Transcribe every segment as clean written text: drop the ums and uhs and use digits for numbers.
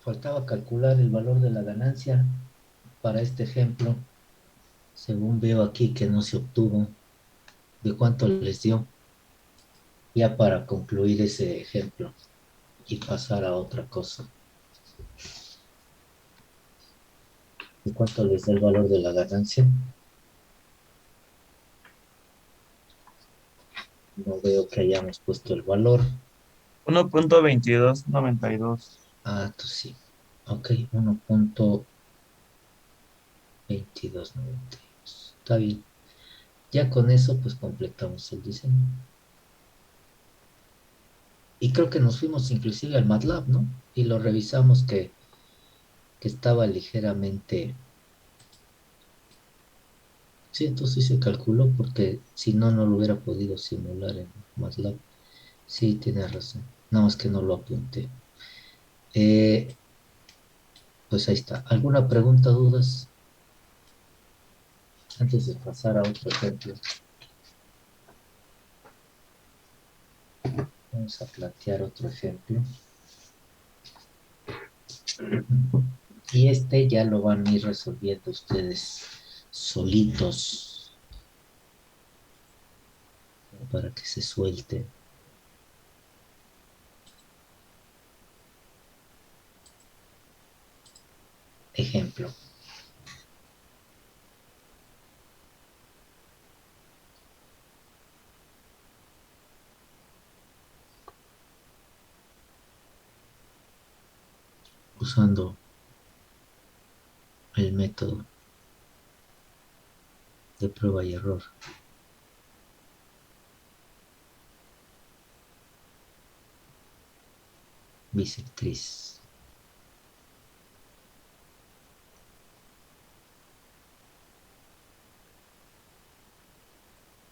Faltaba calcular el valor de la ganancia para este ejemplo. Según veo aquí que no se obtuvo, ¿de cuánto les dio? Ya para concluir ese ejemplo y pasar a otra cosa. ¿De cuánto les da el valor de la ganancia? No veo que hayamos puesto el valor. 1.2292. Ah, tú sí. Ok, 1.2292. Está bien. Ya con eso, pues completamos el diseño. Y creo que nos fuimos inclusive al MATLAB, ¿no? Y lo revisamos que estaba ligeramente. Sí, entonces sí se calculó porque si no, no lo hubiera podido simular en MATLAB. Sí, tienes razón. No, es que no lo apunté. Eh, pues ahí está. ¿Alguna pregunta, dudas? Antes de pasar a otro ejemplo, vamos a plantear otro ejemplo. Y este ya lo van a ir resolviendo ustedes solitos para que se suelten. Ejemplo. Usando el método de prueba y error. Bisectriz.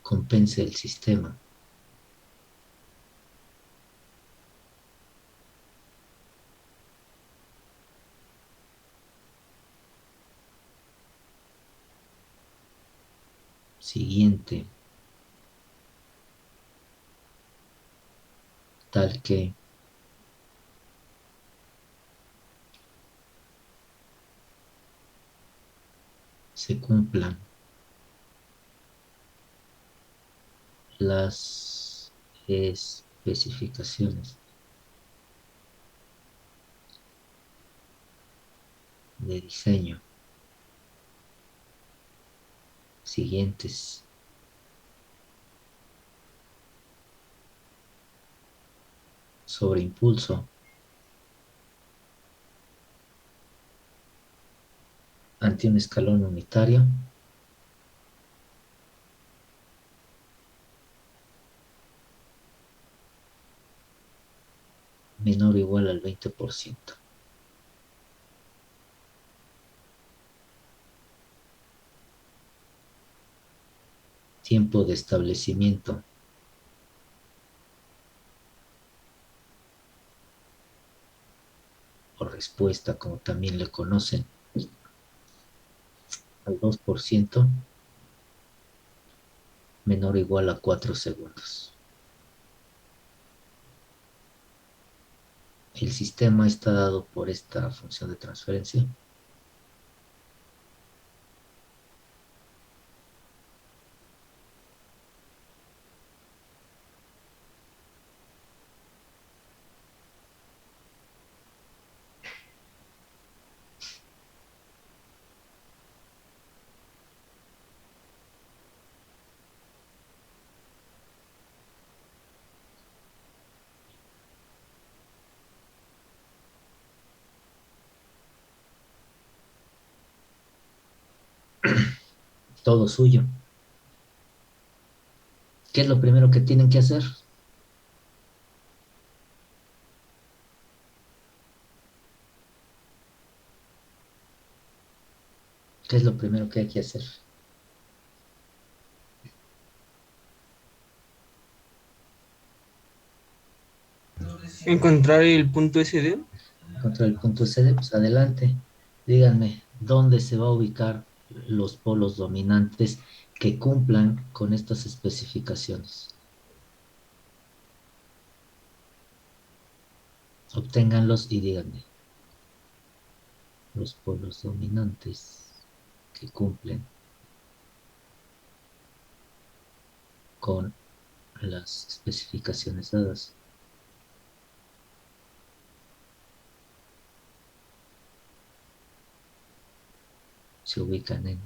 Compense el sistema. Siguiente. Tal que se cumplan las especificaciones de diseño siguientes sobre impulso ante un escalón unitario menor o igual al 20%. Tiempo de establecimiento o respuesta, como también le conocen, al 2% menor o igual a 4 segundos. El sistema está dado por esta función de transferencia. Todo suyo. ¿Qué es lo primero que tienen que hacer? ¿Qué es lo primero que hay que hacer? Encontrar el punto SD. Contra el punto CD, pues adelante. Díganme, ¿dónde se va a ubicar los polos dominantes que cumplan con estas especificaciones? Obténganlos y díganme. los polos dominantes que cumplen con las especificaciones dadas se ubican en,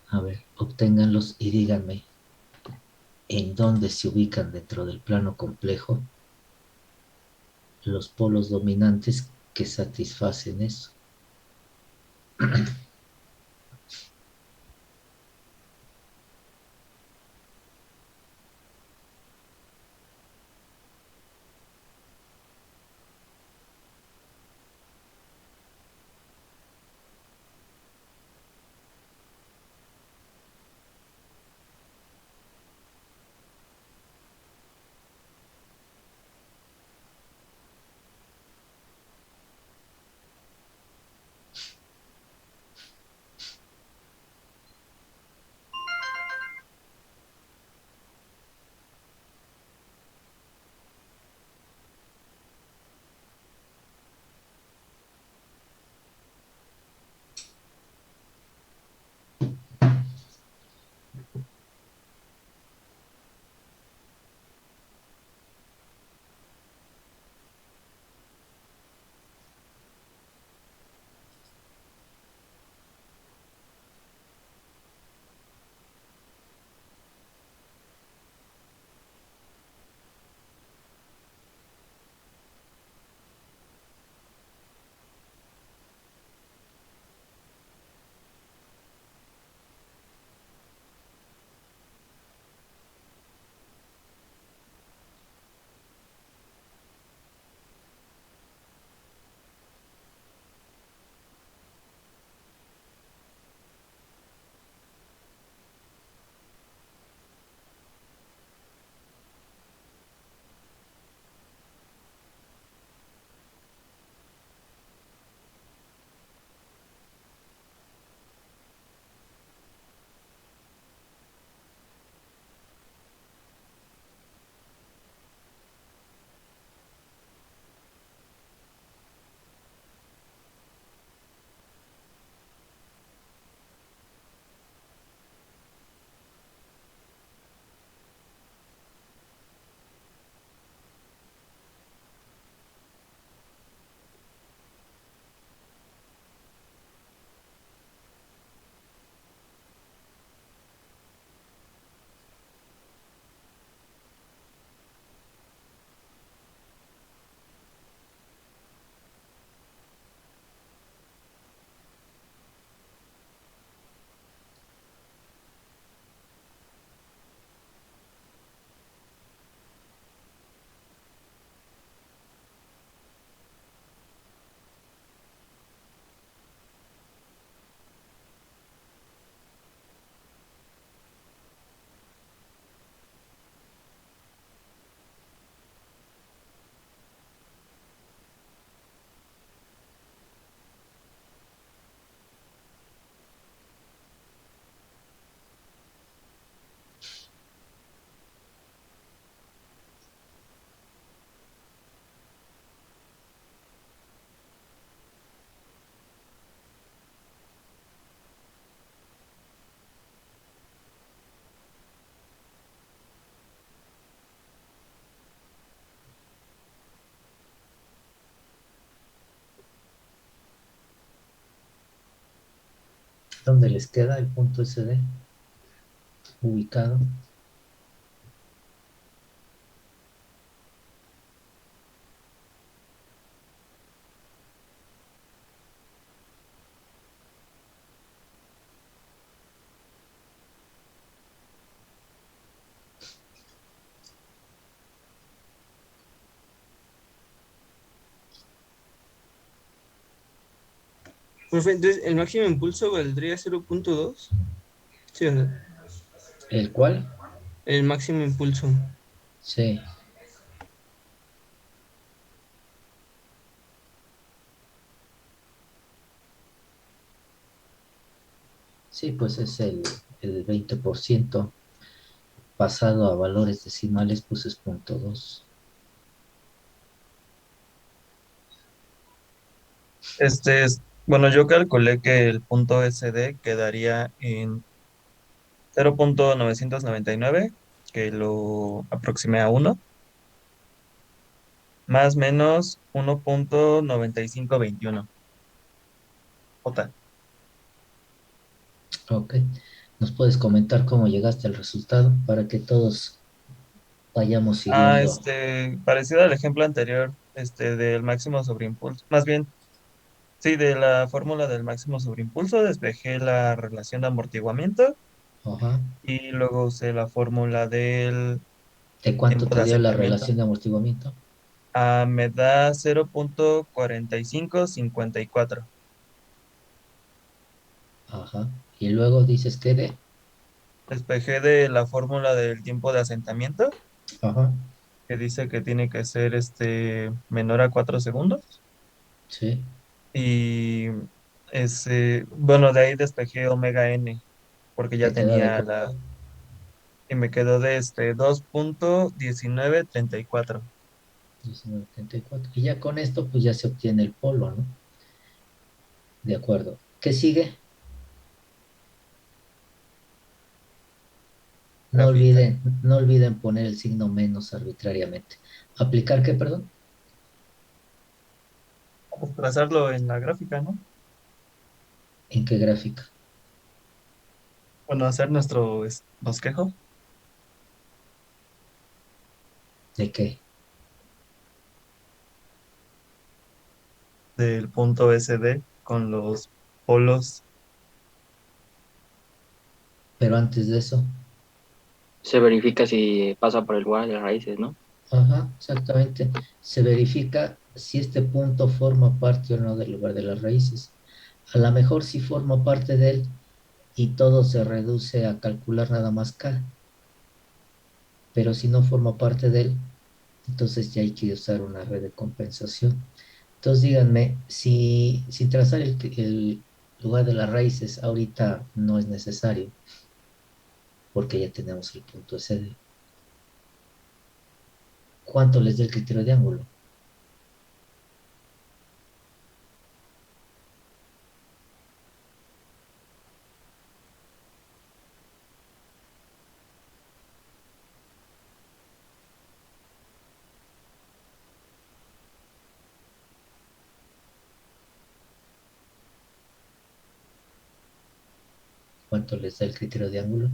a ver, obténganlos y díganme en dónde se ubican dentro del plano complejo los polos dominantes que satisfacen eso. ¿Dónde les queda el punto SD ubicado? Profe, entonces, ¿el máximo impulso valdría 0.2? Sí, ¿verdad? ¿El cual? El máximo impulso. Sí, sí, pues es el 20% pasado a valores decimales, pues es 0.2. Bueno, yo calculé que el punto SD quedaría en 0,999, que lo aproximé a uno, más menos 1,9521. J. Ok. ¿Nos puedes comentar cómo llegaste al resultado para que todos vayamos siguiendo? Parecido al ejemplo anterior, del máximo sobreimpulso, más bien, sí, de la fórmula del máximo sobreimpulso, despejé la relación de amortiguamiento Ajá. y luego usé la fórmula del ¿De cuánto tiempo de te dio la asentamiento. relación de amortiguamiento? Me da 0,4554. Ajá. Y luego dices que de. Despejé de la fórmula del tiempo de asentamiento, Ajá. que dice que tiene que ser menor a 4 segundos. Sí. Y bueno, de ahí despejé omega n, porque ya ¿Que te da de tenía cuánto? y me quedó de 2,1934. 19,74. Y ya con esto, pues ya se obtiene el polo, ¿no? De acuerdo. ¿Qué sigue? Gráfica. No olviden poner el signo menos arbitrariamente. ¿Aplicar qué, perdón? Vamos a trazarlo en la gráfica, ¿no? ¿En qué gráfica? Bueno, hacer nuestro bosquejo ¿De qué? del punto SD con los polos. Pero antes de eso. Se verifica si pasa por el lugar de las raíces, ¿no? Ajá, exactamente. Se verifica si este punto forma parte o no del lugar de las raíces. A lo mejor si forma parte de él y todo se reduce a calcular nada más K, pero si no forma parte de él, entonces ya hay que usar una red de compensación. Entonces díganme, si trazar el lugar de las raíces ahorita no es necesario, porque ya tenemos el punto SD. ¿Cuánto les da el criterio de ángulo? ¿Cuánto les da el criterio de ángulo?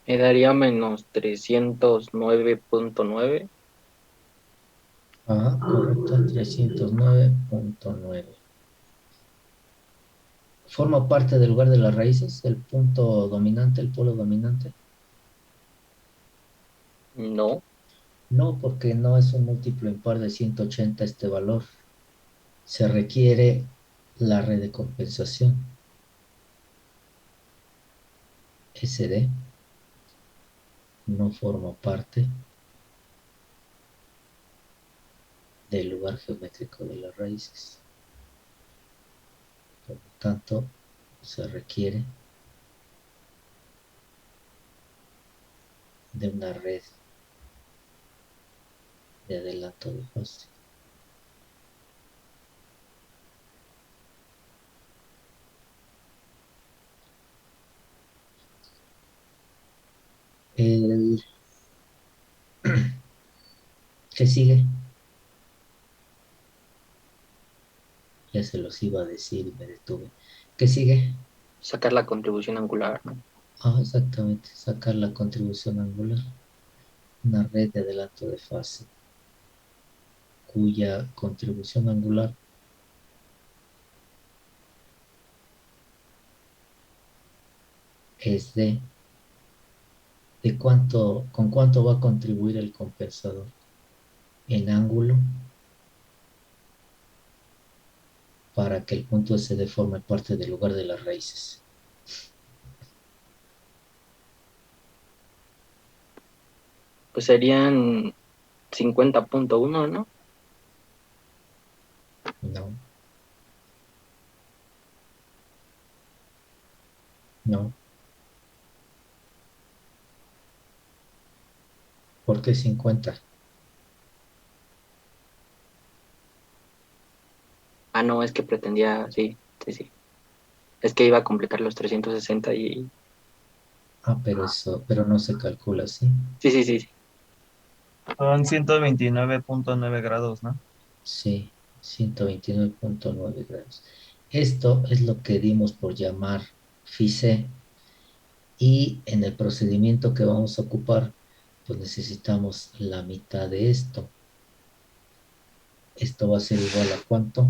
Me daría menos 309,9. Ajá, correcto, 309,9. Forma parte del lugar de las raíces, el punto dominante, el polo dominante. No, No, porque no es un múltiplo impar de 180 este valor. Se requiere la red de compensación, SD, no forma parte del lugar geométrico de las raíces. Por lo tanto, se requiere de una red de adelanto de fase. El que sigue, ya se los iba a decir y me detuve. ¿Qué sigue? sacar la contribución angular, ¿no? Ah, exactamente, sacar la contribución angular, una red de adelanto de fase cuya contribución angular es de cuánto, con cuánto va a contribuir el compensador en ángulo para que el punto SD forme parte del lugar de las raíces. Pues serían 50.1, ¿no? No, no. ¿Por qué 50? Ah, no, es que pretendía, sí, sí, sí. Es que iba a completar los 360 y... Ah, pero eso, pero no se calcula así. Sí, sí, sí, sí. Son 129.9 grados, ¿no? Sí, 129.9 grados. Esto es lo que dimos por llamar FICE y en el procedimiento que vamos a ocupar, pues necesitamos la mitad de esto. Esto va a ser igual a ¿cuánto?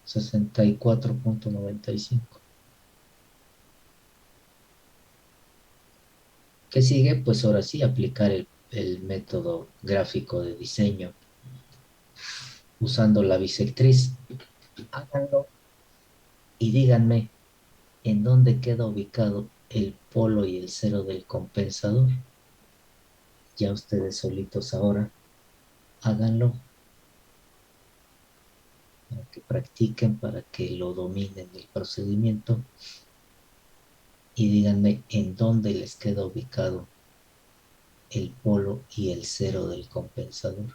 64.95. ¿Qué sigue? Pues ahora sí, aplicar el método gráfico de diseño usando la bisectriz. Háganlo y díganme en dónde queda ubicado el polo y el cero del compensador. Ya ustedes solitos ahora háganlo para que practiquen, para que lo dominen el procedimiento y díganme en dónde les queda ubicado el polo y el cero del compensador.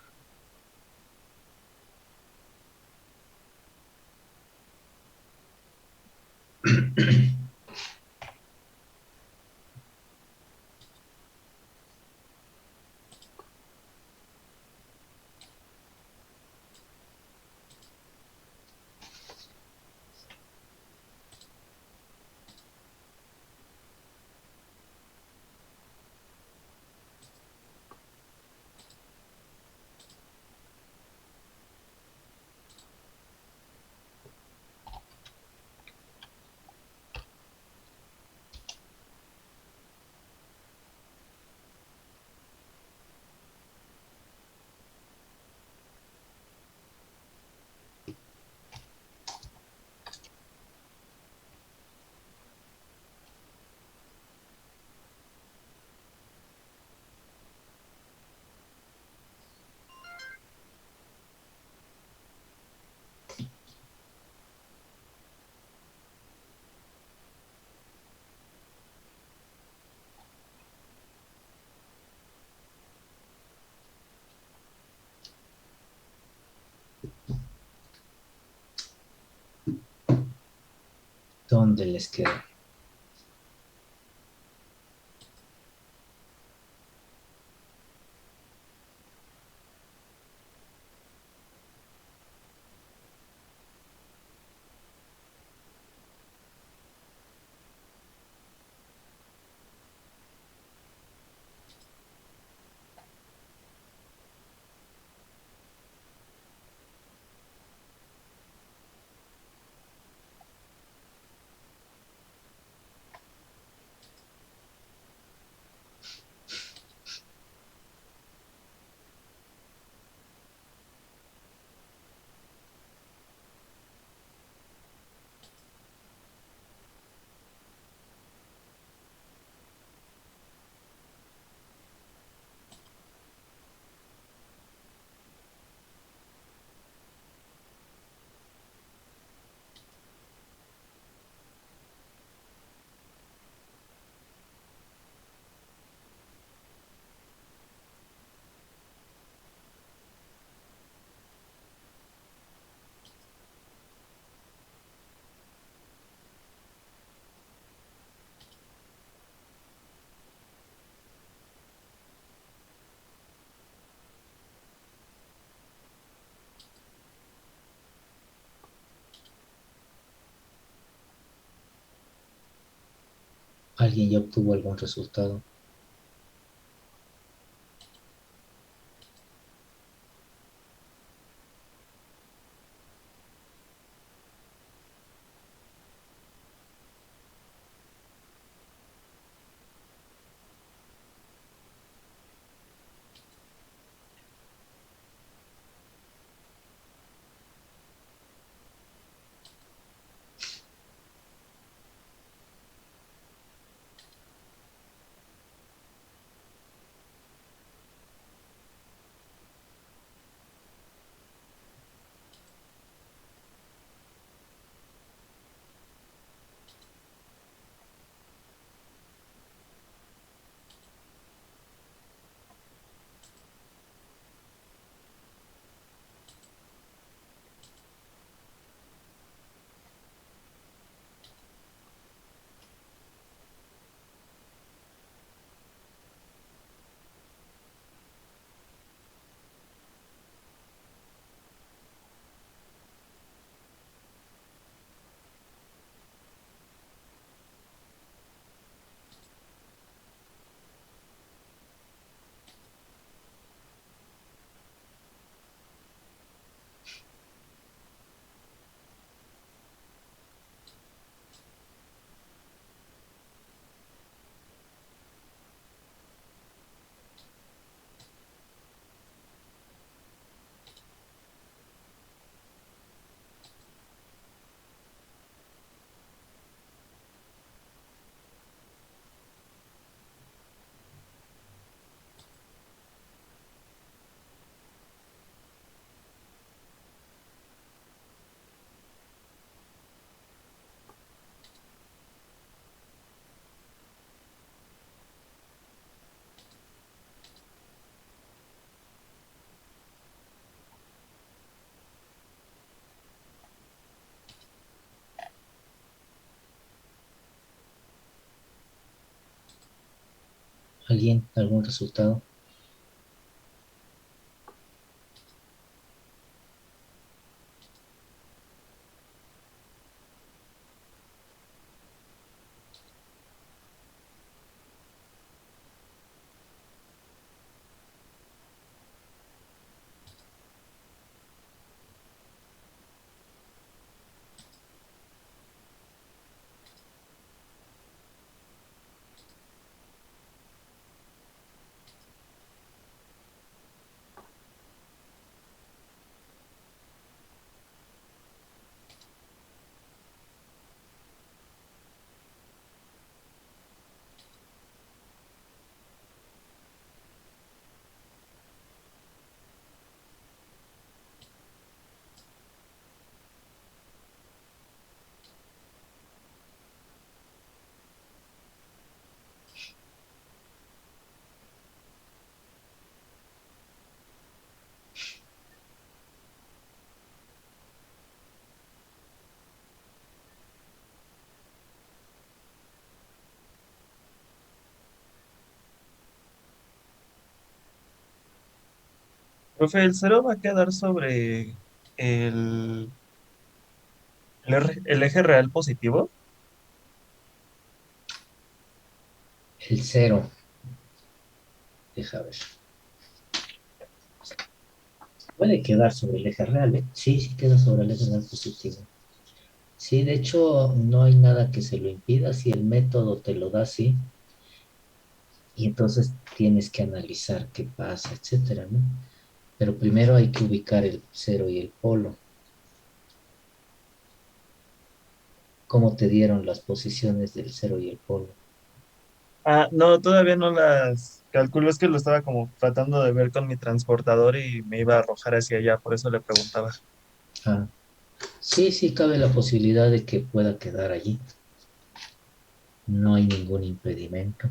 ¿Dónde les queda? ¿Alguien ya obtuvo algún resultado? ¿Alguien? ¿Algún resultado? Profe, ¿el cero va a quedar sobre el, el eje real positivo? El cero. Deja ver. Puede quedar sobre el eje real, ¿eh? Sí, sí queda sobre el eje real positivo. Sí, de hecho, no hay nada que se lo impida si el método te lo da así, y entonces tienes que analizar qué pasa, etcétera, ¿no? Pero primero hay que ubicar el cero y el polo. ¿Cómo te dieron las posiciones del cero y el polo? Ah, no, todavía no las calculo, es que lo estaba como tratando de ver con mi transportador y me iba a arrojar hacia allá, por eso le preguntaba. Ah, sí, sí cabe la posibilidad de que pueda quedar allí. No hay ningún impedimento.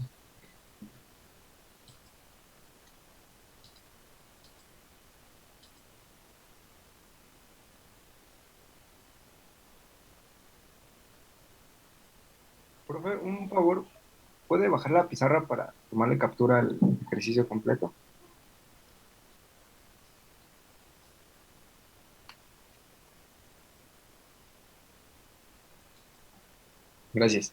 Profe, un favor, ¿puede bajar la pizarra para tomarle captura al ejercicio completo? Gracias.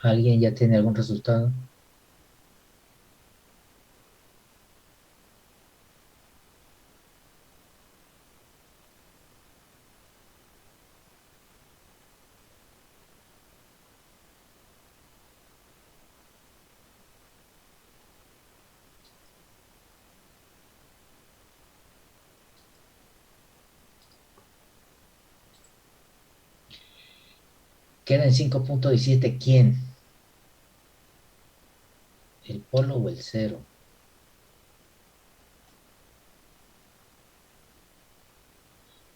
¿Alguien ya tiene algún resultado? Queda en 5.17. ¿Quién? ¿El polo o el cero?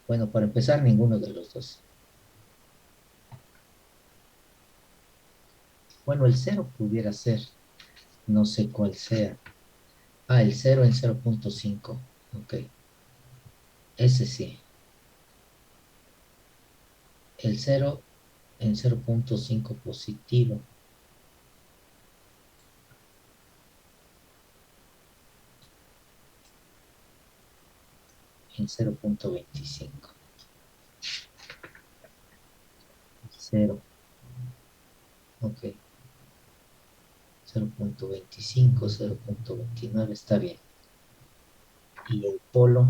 Bueno, para empezar, ninguno de los dos. Bueno, el cero pudiera ser, no sé cuál sea. Ah, el cero en 0.5. Ok, ese sí. El cero en 0.5 positivo. en 0.25. 0, ok. 0.25, 0.29, está bien. Y el polo,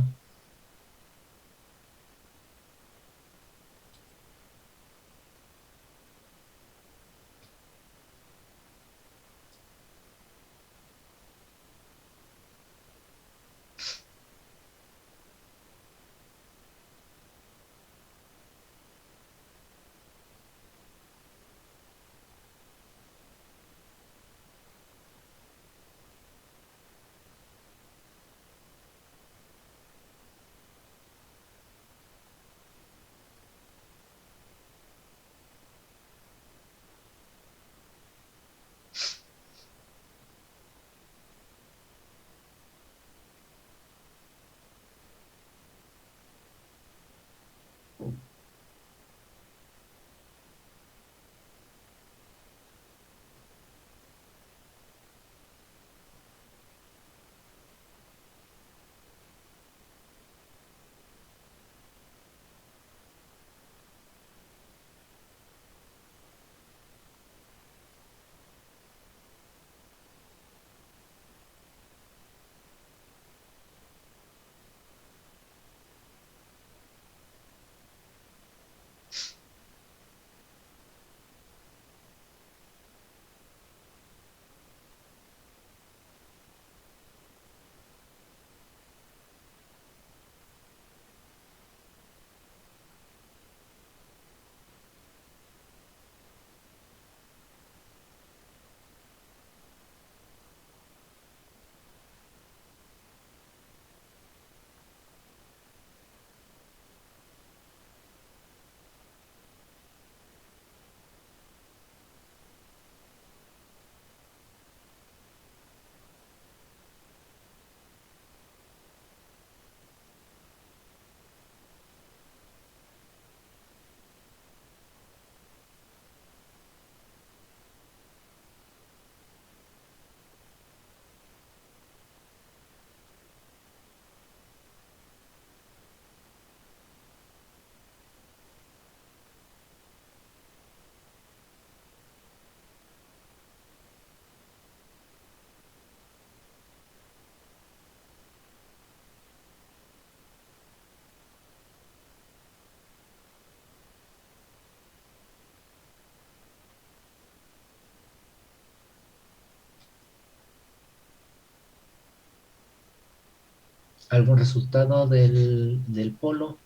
algún resultado del polo.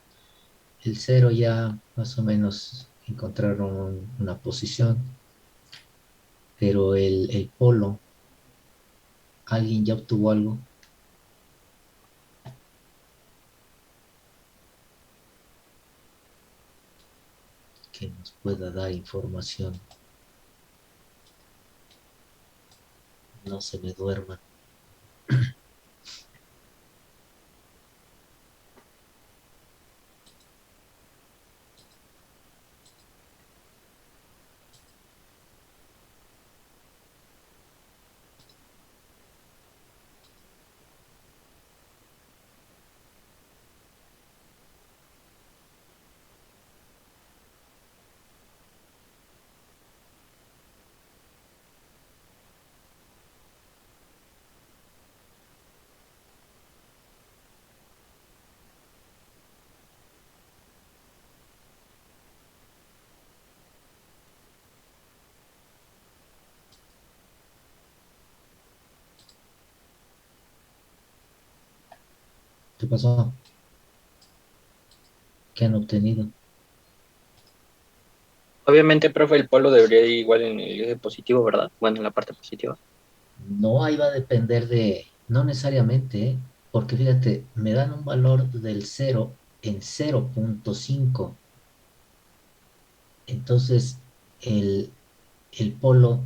El cero ya más o menos encontraron una posición, pero el polo, ¿alguien ya obtuvo algo que nos pueda dar información? No se me duerma. ¿Qué pasó? ¿Qué han obtenido? Obviamente, profe, el polo debería ir igual en el eje positivo, ¿verdad? Bueno, en la parte positiva. No, ahí va a depender de, no necesariamente, ¿eh? Porque fíjate, me dan un valor del cero en 0.5. Entonces, el, el polo,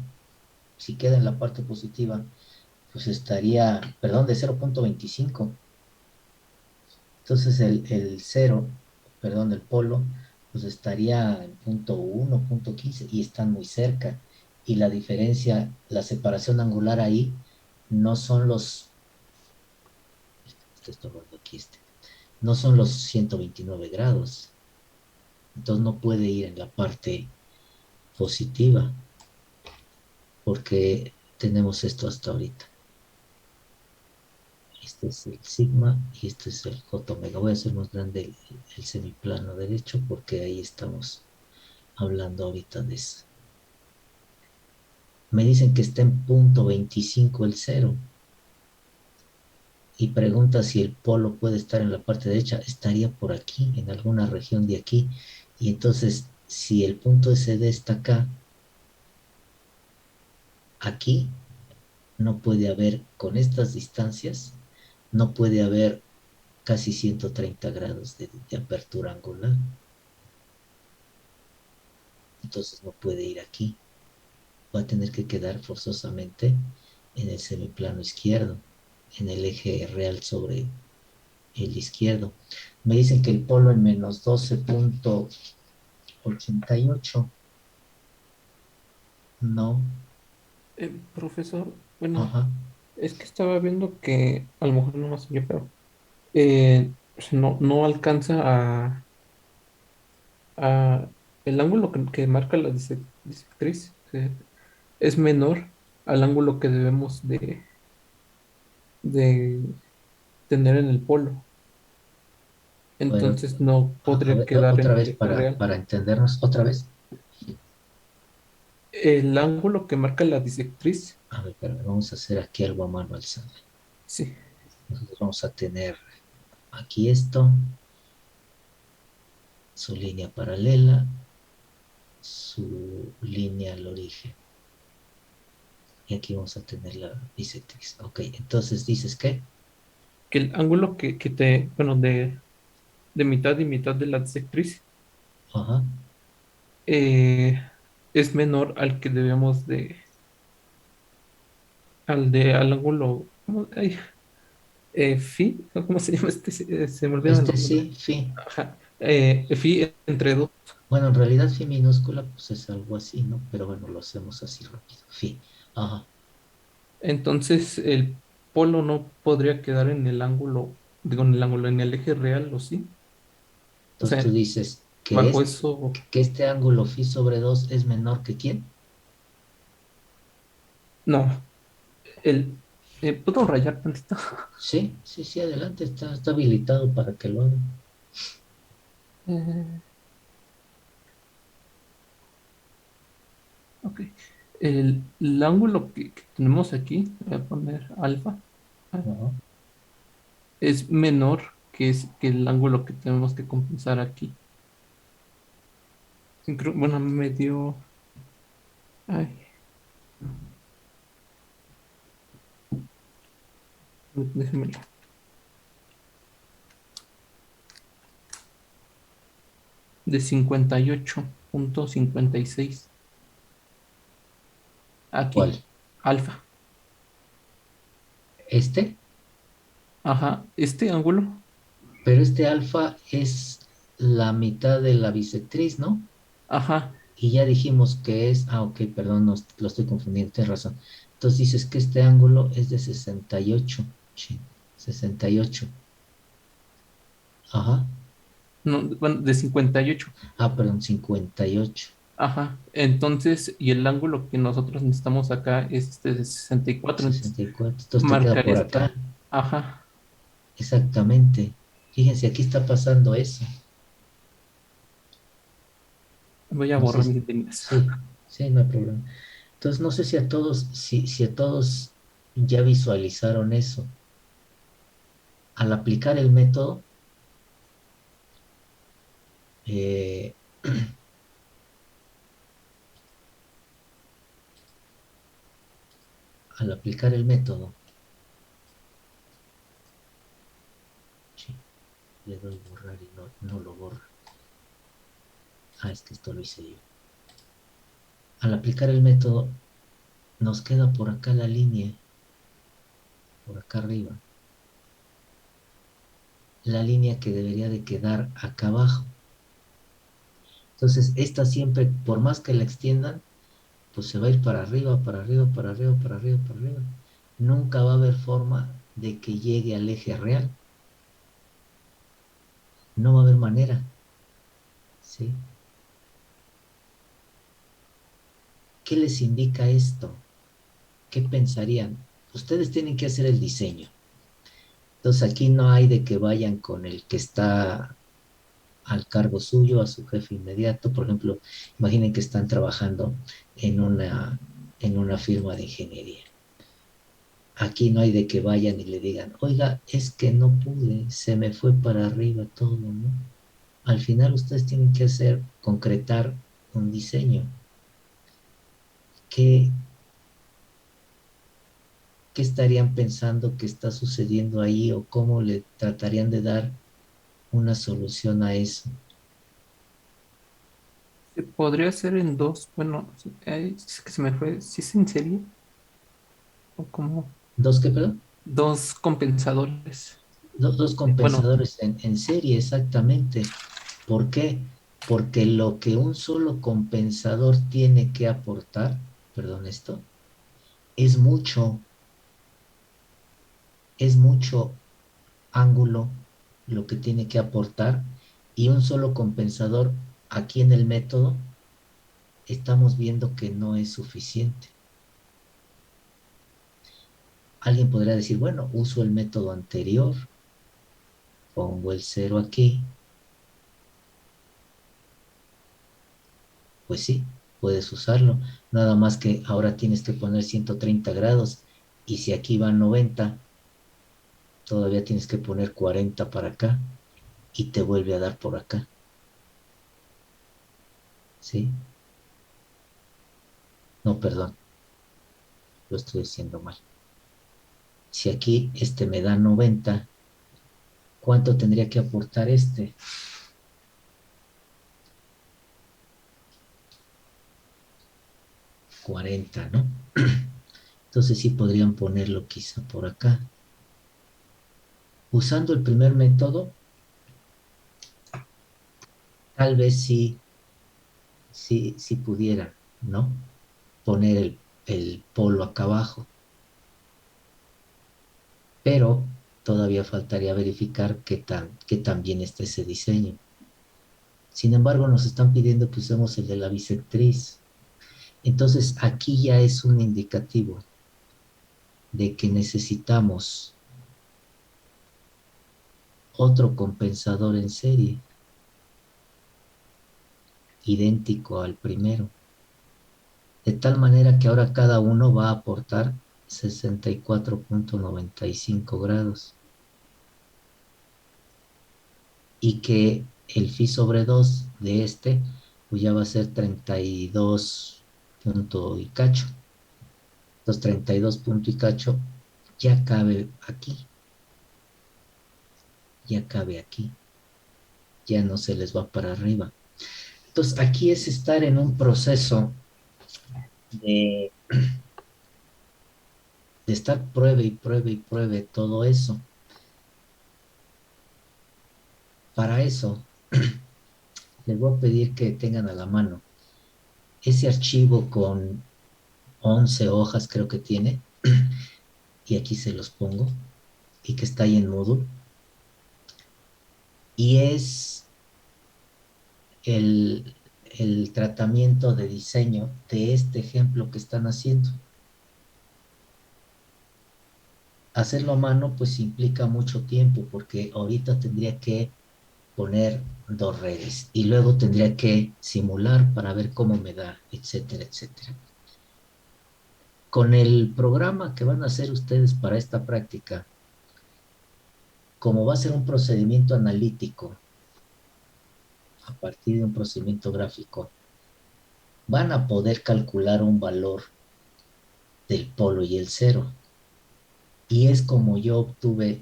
si queda en la parte positiva, pues estaría, perdón, de 0.25. Entonces, el cero, perdón, el polo, pues estaría en punto 1, punto 15 y están muy cerca. Y la diferencia, la separación angular ahí, no son los, está estorbando aquí este. no son los 129 grados. Entonces no puede ir en la parte positiva porque tenemos esto hasta ahorita. Este es el sigma y este es el j omega. Voy a hacer más grande el semiplano derecho porque ahí estamos hablando ahorita de eso. Me dicen que está en punto 25 el cero y pregunta si el polo puede estar en la parte derecha. Estaría por aquí, en alguna región de aquí. Y entonces, si el punto SD está acá, aquí no puede haber, con estas distancias, no puede haber casi 130 grados de apertura angular. Entonces no puede ir aquí. Va a tener que quedar forzosamente en el semiplano izquierdo, en el eje real sobre el izquierdo. Me dicen que el polo en menos 12,88. No, Profesor, bueno, ajá. es que estaba viendo que a lo mejor no más yo, pero o sea, no alcanza a el ángulo que marca la disectriz es menor al ángulo que debemos de tener en el polo. Bueno, Entonces no a podría ver, quedar en otra el vez eje real. para entendernos, otra vez. El ángulo que marca la disectriz, A ver, pero vamos a hacer aquí algo a mano alzada. sí, Nosotros vamos a tener aquí esto, su línea paralela, su línea al origen. Y aquí vamos a tener la bisectriz. Ok, entonces dices que, que el ángulo bueno, de mitad y mitad de la disectriz ajá, eh, es menor al que debemos al ángulo, ¿cómo? Ay, phi, ¿cómo se llama este? Se me olvidan este los nombres. sí, phi. Ajá, phi entre dos. Bueno, en realidad phi minúscula, pues es algo así, ¿no? Pero bueno, lo hacemos así rápido. Phi, ajá. Entonces el polo no podría quedar en el ángulo, digo, en el ángulo, en el eje real, ¿o sí? O Entonces tú sea, dices bajo eso, que este ángulo phi sobre 2 es menor que ¿quién? no, ¿puedo rayar tantito? Sí, sí, sí, adelante, está habilitado para que lo haga. Eh, ok. El ángulo que tenemos aquí, voy a poner alfa, ah, Ajá. es menor que el ángulo que tenemos que compensar aquí. Bueno, me dio. Ay, déjenmelo. De 58,56. Aquí, ¿Cuál? alfa. Este, Ajá, este ángulo. pero este alfa es la mitad de la bisectriz, ¿no? Ajá, Y ya dijimos que es, ok, perdón, no, lo estoy confundiendo, tienes razón. Entonces dices que este ángulo es de 68, sí, 68. Ajá, no, bueno, de 58. perdón, 58, Ajá, entonces, y el ángulo que nosotros necesitamos acá es este de 64. Entonces, 64. Entonces te queda marcaría por acá, esta. Ajá, exactamente. Fíjense, aquí está pasando eso. voy a No sé, borrar mis líneas. sí, sí, no hay problema. Entonces no sé si a todos, si a todos ya visualizaron eso. Al aplicar el método, eh, al aplicar el método, sí, le doy borrar y no lo borra. Es que esto lo hice yo. Al aplicar el método, nos queda por acá la línea, por acá arriba, la línea que debería de quedar acá abajo. Entonces, esta siempre, por más que la extiendan, pues se va a ir para arriba, para arriba, para arriba, para arriba, para arriba. Nunca va a haber forma de que llegue al eje real. No va a haber manera, ¿sí? ¿Qué les indica esto? ¿Qué pensarían? Ustedes tienen que hacer el diseño. Entonces aquí no hay de que vayan con el que está al cargo suyo, a su jefe inmediato. Por ejemplo, imaginen que están trabajando en una firma de ingeniería. Aquí no hay de que vayan y le digan, oiga, es que no pude, se me fue para arriba todo, ¿no? Al final ustedes tienen que concretar un diseño. ¿Qué, qué estarían pensando que está sucediendo ahí o cómo le tratarían de dar una solución a eso? Se podría hacer en dos, bueno, es que se me fue, ¿si es en serie? O como ¿Dos qué, perdón? dos compensadores. Dos Bueno, compensadores en serie, exactamente. ¿Por qué? Porque lo que un solo compensador tiene que aportar, perdón esto, es mucho ángulo lo que tiene que aportar y un solo compensador aquí en el método estamos viendo que no es suficiente. Alguien podría decir, bueno, uso el método anterior, pongo el cero aquí. Pues sí, puedes usarlo. Nada más que ahora tienes que poner 130 grados y si aquí van 90, todavía tienes que poner 40 para acá y te vuelve a dar por acá. ¿Sí? No, perdón, lo estoy diciendo mal. Si aquí este me da 90, ¿cuánto tendría que aportar este? 40, ¿no? Entonces sí podrían ponerlo quizá por acá. Usando el primer método, tal vez sí pudieran, ¿no? Poner el polo acá abajo. Pero todavía faltaría verificar qué tan bien está ese diseño. Sin embargo, nos están pidiendo que usemos el de la bisectriz. Entonces, aquí ya es un indicativo de que necesitamos otro compensador en serie, idéntico al primero, de tal manera que ahora cada uno va a aportar 64,95 grados y que el phi sobre 2 de este, pues ya va a ser 32 punto y cacho. Entonces 32 punto y cacho ya cabe aquí, ya cabe aquí, ya no se les va para arriba. Entonces aquí es estar en un proceso de, de estar pruebe y pruebe y pruebe todo eso. Para eso les voy a pedir que tengan a la mano ese archivo con 11 hojas creo que tiene, y aquí se los pongo, y que está ahí en Moodle, y es el tratamiento de diseño de este ejemplo que están haciendo. Hacerlo a mano pues implica mucho tiempo porque ahorita tendría que poner dos redes y luego tendría que simular para ver cómo me da, etcétera, etcétera. Con el programa que van a hacer ustedes para esta práctica, como va a ser un procedimiento analítico a partir de un procedimiento gráfico, van a poder calcular un valor del polo y el cero. Y es como yo obtuve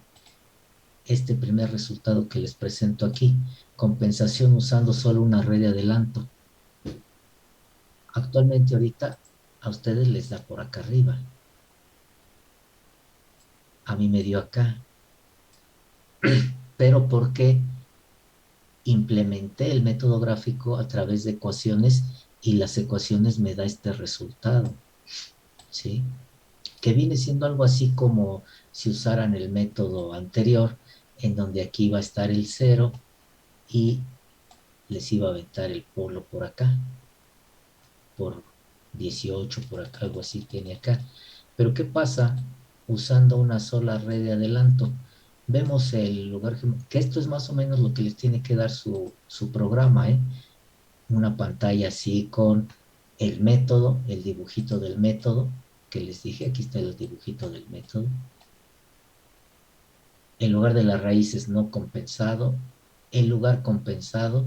este primer resultado que les presento aquí, compensación usando solo una red de adelanto. Actualmente ahorita a ustedes les da por acá arriba, a mí me dio acá, pero porque implementé el método gráfico a través de ecuaciones y las ecuaciones me da este resultado, ¿sí? Que viene siendo algo así como si usaran el método anterior, en donde aquí va a estar el cero y les iba a aventar el polo por acá, por 18, por acá, algo así tiene acá. Pero ¿qué pasa usando una sola red de adelanto? Vemos el lugar que esto es más o menos lo que les tiene que dar su programa, ¿eh? Una pantalla así con el método, el dibujito del método, que les dije, aquí está el dibujito del método. En lugar de las raíces no compensado, el lugar compensado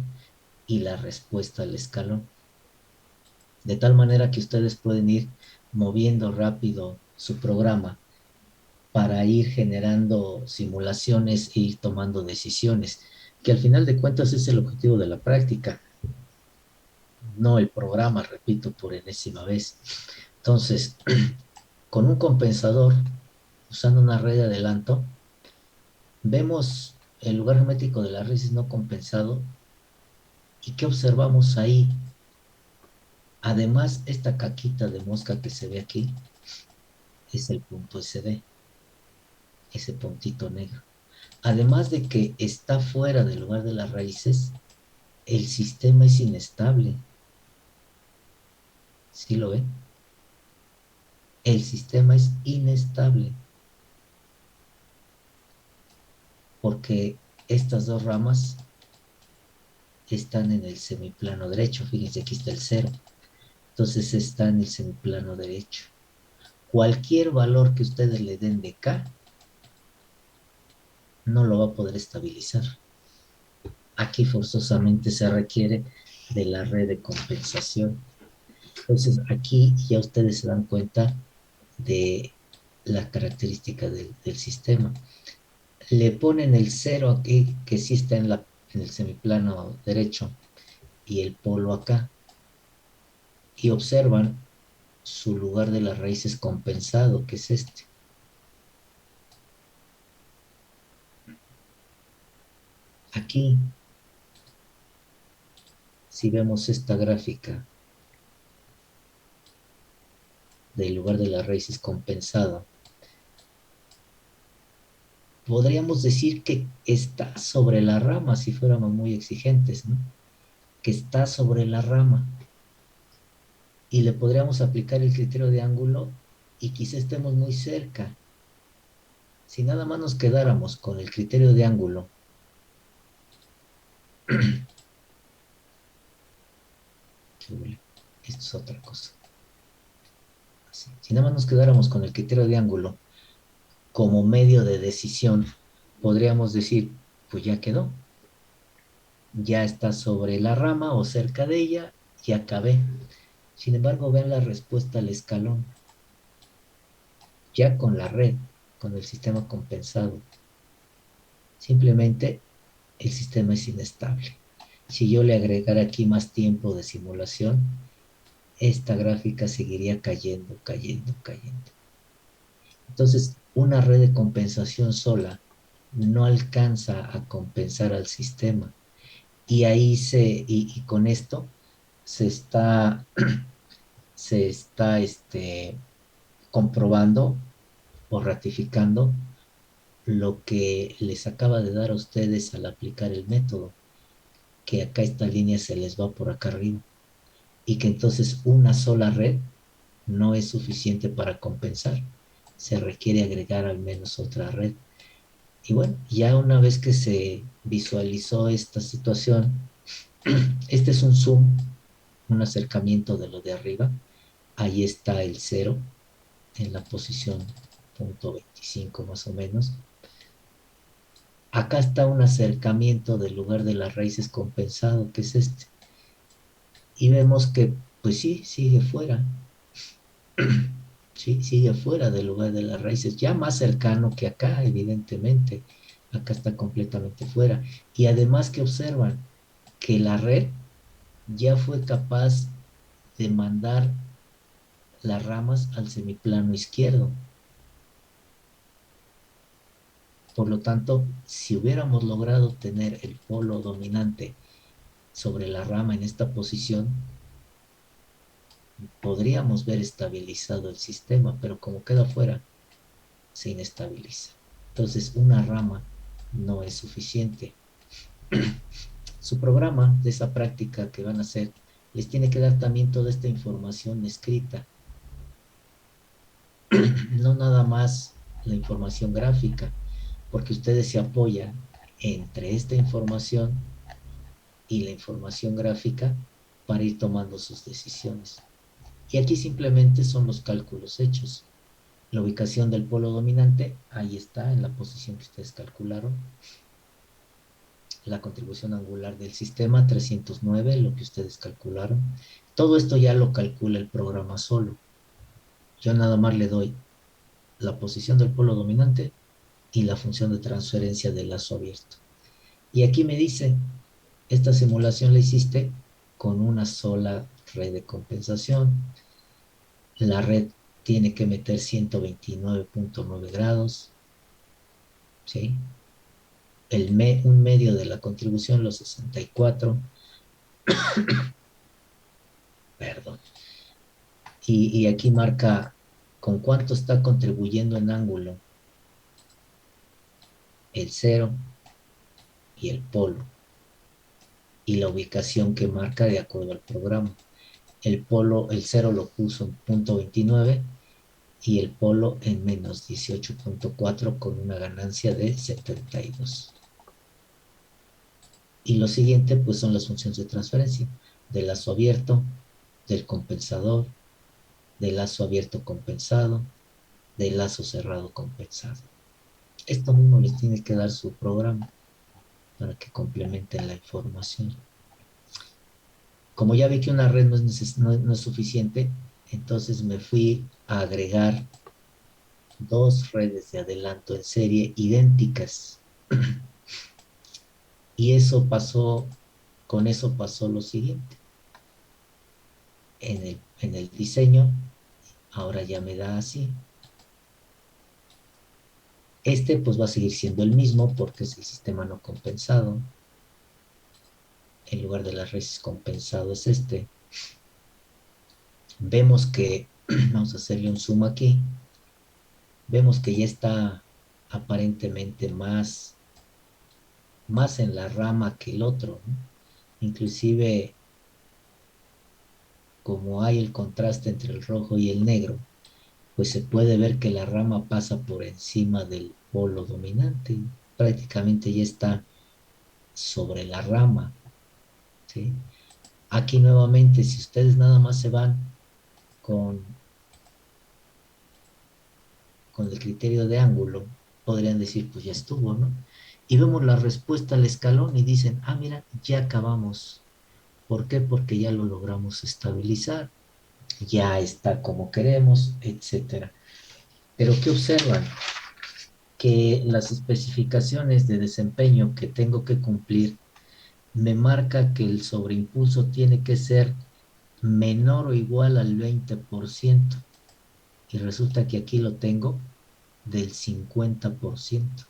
y la respuesta al escalón. De tal manera que ustedes pueden ir moviendo rápido su programa para ir generando simulaciones e ir tomando decisiones, que al final de cuentas es el objetivo de la práctica, no el programa, repito por enésima vez. Entonces, con un compensador, usando una red de adelanto, vemos el lugar geométrico de las raíces no compensado y ¿qué observamos ahí? Además, esta caquita de mosca que se ve aquí es el punto SD, ese puntito negro. Además de que está fuera del lugar de las raíces, el sistema es inestable. ¿Sí lo ven? El sistema es inestable porque estas dos ramas están en el semiplano derecho. Fíjense, aquí está el cero. Entonces está en el semiplano derecho. Cualquier valor que ustedes le den de K no lo va a poder estabilizar. Aquí forzosamente se requiere de la red de compensación. Entonces aquí ya ustedes se dan cuenta de la característica del sistema. Le ponen el cero aquí, que sí está en el semiplano derecho, y el polo acá, y observan su lugar de las raíces compensado, que es este. Aquí, si vemos esta gráfica del lugar de las raíces compensado, podríamos decir que está sobre la rama, si fuéramos muy exigentes, ¿no? Que está sobre la rama. Y le podríamos aplicar el criterio de ángulo y quizá estemos muy cerca. Si nada más nos quedáramos con el criterio de ángulo, esto es otra cosa. Así. Si nada más nos quedáramos con el criterio de ángulo como medio de decisión, podríamos decir, pues ya quedó, ya está sobre la rama o cerca de ella, ya acabé. Sin embargo, vean la respuesta al escalón, ya con la red, con el sistema compensado. Simplemente el sistema es inestable. Si yo le agregara aquí más tiempo de simulación, esta gráfica seguiría cayendo, cayendo, cayendo. Entonces, una red de compensación sola no alcanza a compensar al sistema. Y ahí y con esto se está, se está comprobando o ratificando lo que les acaba de dar a ustedes al aplicar el método, que acá esta línea se les va por acá arriba y que entonces una sola red no es suficiente para compensar. Se requiere agregar al menos otra red. Y bueno, ya una vez que se visualizó esta situación, este es un zoom, un acercamiento de lo de arriba. Ahí está el cero en la posición punto 25 más o menos. Acá está un acercamiento del lugar de las raíces compensado, que es este. Y vemos que, pues sí, sigue fuera. Sí, sigue fuera del lugar de las raíces, ya más cercano que acá, evidentemente. Acá está completamente fuera. Y además que observan que la red ya fue capaz de mandar las ramas al semiplano izquierdo. Por lo tanto, si hubiéramos logrado tener el polo dominante sobre la rama en esta posición, podríamos ver estabilizado el sistema, pero como queda fuera, se inestabiliza. Entonces, una rama no es suficiente. su programa de esa práctica que van a hacer les tiene que dar también toda esta información escrita, no nada más la información gráfica, porque ustedes se apoyan entre esta información y la información gráfica para ir tomando sus decisiones. Y aquí simplemente son los cálculos hechos. La ubicación del polo dominante, ahí está, en la posición que ustedes calcularon. La contribución angular del sistema, 309, lo que ustedes calcularon. Todo esto ya lo calcula el programa solo. Yo nada más le doy la posición del polo dominante y la función de transferencia del lazo abierto. Y aquí me dice, esta simulación la hiciste con una sola red de compensación. La red tiene que meter 129.9 grados, ¿sí? Un medio de la contribución, los 64, perdón. Y aquí marca con cuánto está contribuyendo en ángulo el 0 y el polo, y la ubicación que marca de acuerdo al programa. El 0 lo puso en .29 y el polo en menos 18.4 con una ganancia de 72. Y lo siguiente pues son las funciones de transferencia, del lazo abierto, del compensador, del lazo abierto compensado, del lazo cerrado compensado. Esto mismo les tiene que dar su programa para que complementen la información. Como ya vi que una red no es suficiente, entonces me fui a agregar dos redes de adelanto en serie idénticas. Y con eso pasó lo siguiente. En el diseño, ahora ya me da así. Este pues va a seguir siendo el mismo porque es el sistema no compensado. En lugar de las redes compensado es este. Vemos que, vamos a hacerle un zoom aquí, vemos que ya está aparentemente más en la rama que el otro, ¿no? Inclusive, como hay el contraste entre el rojo y el negro, pues se puede ver que la rama pasa por encima del polo dominante, prácticamente ya está sobre la rama, ¿sí? Aquí nuevamente, si ustedes nada más se van con el criterio de ángulo, podrían decir, pues ya estuvo, ¿no? Y vemos la respuesta al escalón y dicen, ah, mira, ya acabamos. ¿Por qué? Porque ya lo logramos estabilizar, ya está como queremos, etcétera. Pero ¿qué observan? Que las especificaciones de desempeño que tengo que cumplir me marca que el sobreimpulso tiene que ser menor o igual al 20%. Y resulta que aquí lo tengo del 50%.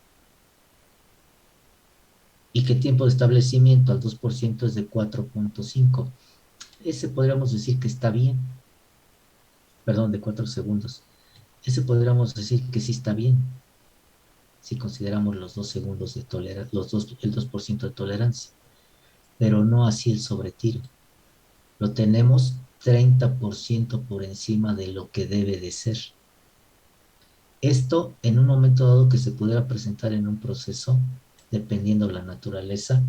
Y que tiempo de establecimiento al 2% es de 4.5. Ese podríamos decir que está bien. Perdón, de 4 segundos. Ese podríamos decir que sí está bien. Si consideramos los 2 segundos de tolerancia, el 2% de tolerancia. Pero no así el sobretiro. Lo tenemos 30% por encima de lo que debe de ser. Esto en un momento dado que se pudiera presentar en un proceso, dependiendo la naturaleza,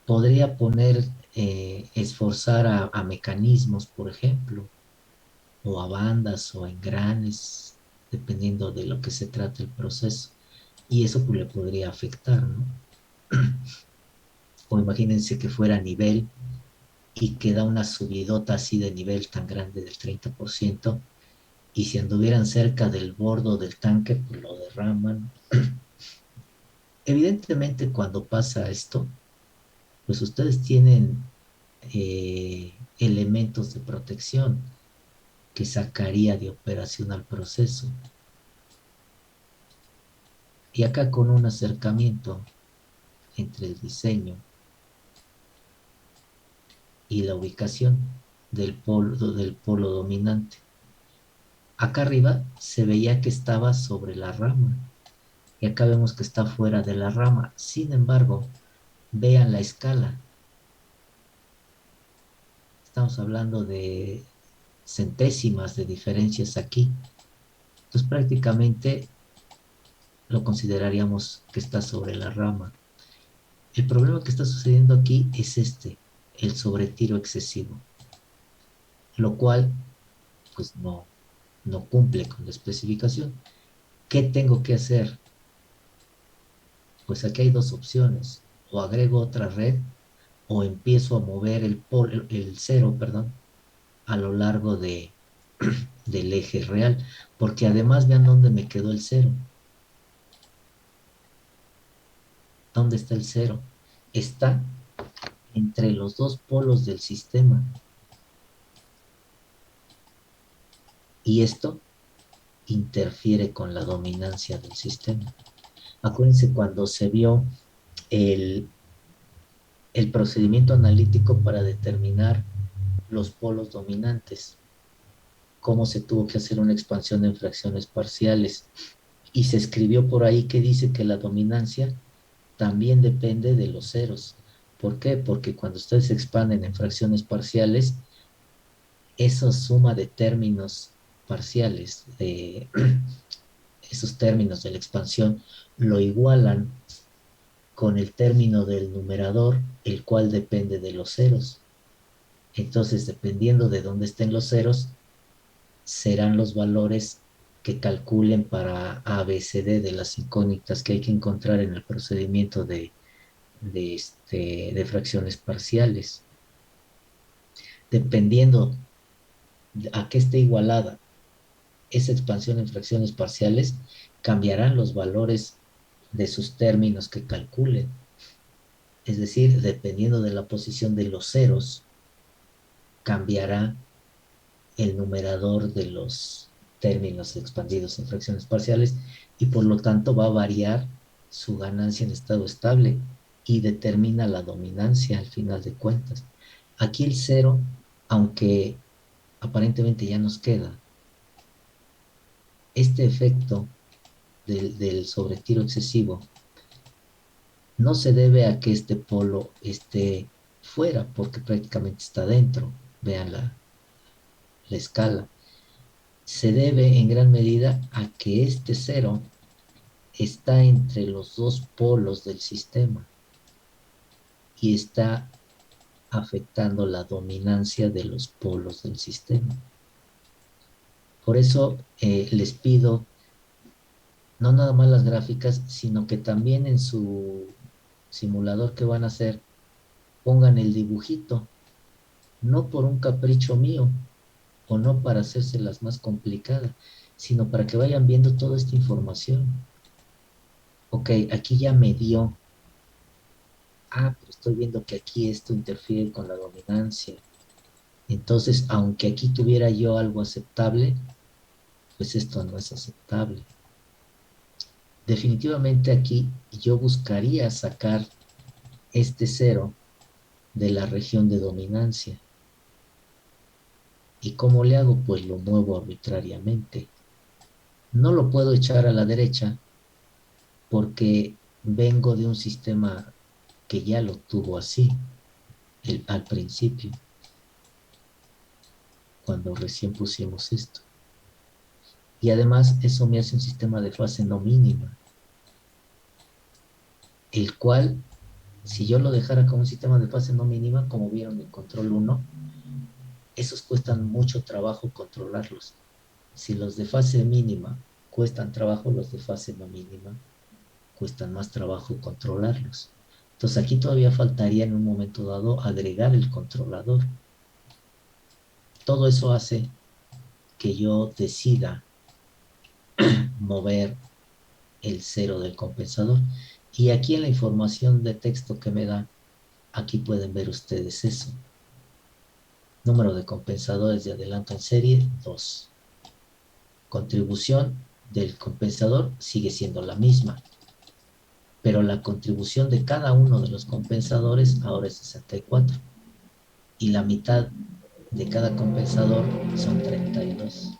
podría esforzar a mecanismos, por ejemplo, o a bandas o a engranes, dependiendo de lo que se trate el proceso. Y eso pues, le podría afectar, ¿no? O imagínense que fuera a nivel y que da una subidota así de nivel tan grande del 30%, y si anduvieran cerca del bordo del tanque, pues lo derraman. Evidentemente, cuando pasa esto, pues ustedes tienen elementos de protección que sacaría de operación al proceso. Y acá con un acercamiento entre el diseño y la ubicación del polo dominante. Acá arriba se veía que estaba sobre la rama y acá vemos que está fuera de la rama. Sin embargo, Vean la escala. Estamos hablando de centésimas de diferencias aquí. Entonces prácticamente lo consideraríamos que está sobre la rama. El problema que está sucediendo aquí es el sobretiro excesivo, lo cual pues no cumple con la especificación. ¿Qué tengo que hacer? Pues aquí hay dos opciones. O agrego otra red o empiezo a mover el cero, perdón, a lo largo del eje real, porque además vean dónde me quedó el cero. ¿Dónde está el cero? Está entre los dos polos del sistema. Y esto interfiere con la dominancia del sistema. Acuérdense cuando se vio el, el procedimiento analítico para determinar los polos dominantes, cómo se tuvo que hacer una expansión en fracciones parciales. Y se escribió por ahí que dice que la dominancia también depende de los ceros. ¿Por qué? Porque cuando ustedes expanden en fracciones parciales, esa suma de términos parciales, esos términos de la expansión, lo igualan con el término del numerador, el cual depende de los ceros. Entonces, dependiendo de dónde estén los ceros, serán los valores que calculen para ABCD de las incógnitas que hay que encontrar en el procedimiento de fracciones parciales. Dependiendo a qué esté igualada esa expansión en fracciones parciales, cambiarán los valores de sus términos que calculen. Es decir, dependiendo de la posición de los ceros, cambiará el numerador de los términos expandidos en fracciones parciales y por lo tanto va a variar su ganancia en estado estable y determina la dominancia al final de cuentas. Aquí el cero, aunque aparentemente ya nos queda, este efecto del sobretiro excesivo no se debe a que este polo esté fuera, porque prácticamente está dentro. Vean la escala. Se debe en gran medida a que este cero está entre los dos polos del sistema y está afectando la dominancia de los polos del sistema. Por eso les pido no nada más las gráficas, sino que también en su simulador que van a hacer pongan el dibujito, no por un capricho mío o no para hacérselas más complicadas, sino para que vayan viendo toda esta información. Ok, aquí ya me dio. Pero estoy viendo que aquí esto interfiere con la dominancia. Entonces, aunque aquí tuviera yo algo aceptable, pues esto no es aceptable. Definitivamente aquí yo buscaría sacar este cero de la región de dominancia. ¿Y cómo le hago? Pues lo muevo arbitrariamente. No lo puedo echar a la derecha porque vengo de un sistema que ya lo tuvo así al principio, cuando recién pusimos esto. Y además eso me hace un sistema de fase no mínima, el cual, si yo lo dejara como un sistema de fase no mínima, como vieron en control 1, esos cuestan mucho trabajo controlarlos. Si los de fase mínima cuestan trabajo, los de fase no mínima cuestan más trabajo controlarlos. Entonces aquí todavía faltaría en un momento dado agregar el controlador. Todo eso hace que yo decida mover el cero del compensador. Y aquí en la información de texto que me da, aquí pueden ver ustedes eso. Número de compensadores de adelanto en serie, 2. Contribución del compensador sigue siendo la misma, pero la contribución de cada uno de los compensadores ahora es 64. Y la mitad de cada compensador son 32.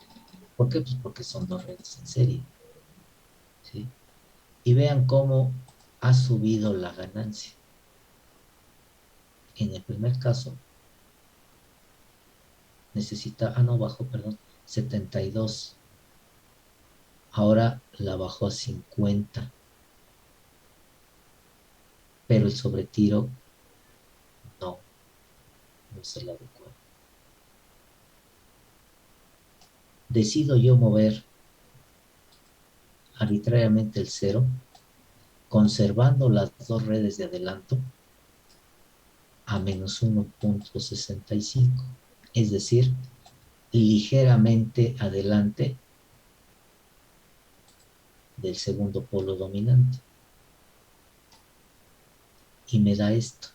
¿Por qué? Pues porque son dos redes en serie. ¿Sí? Y vean cómo ha subido la ganancia. En el primer caso, necesita, no, bajó, perdón, 72. Ahora la bajó a 50, pero el sobretiro no, no es el adecuado. Decido yo mover arbitrariamente el cero, conservando las dos redes de adelanto a menos 1.65, es decir, ligeramente adelante del segundo polo dominante. Y me da esto.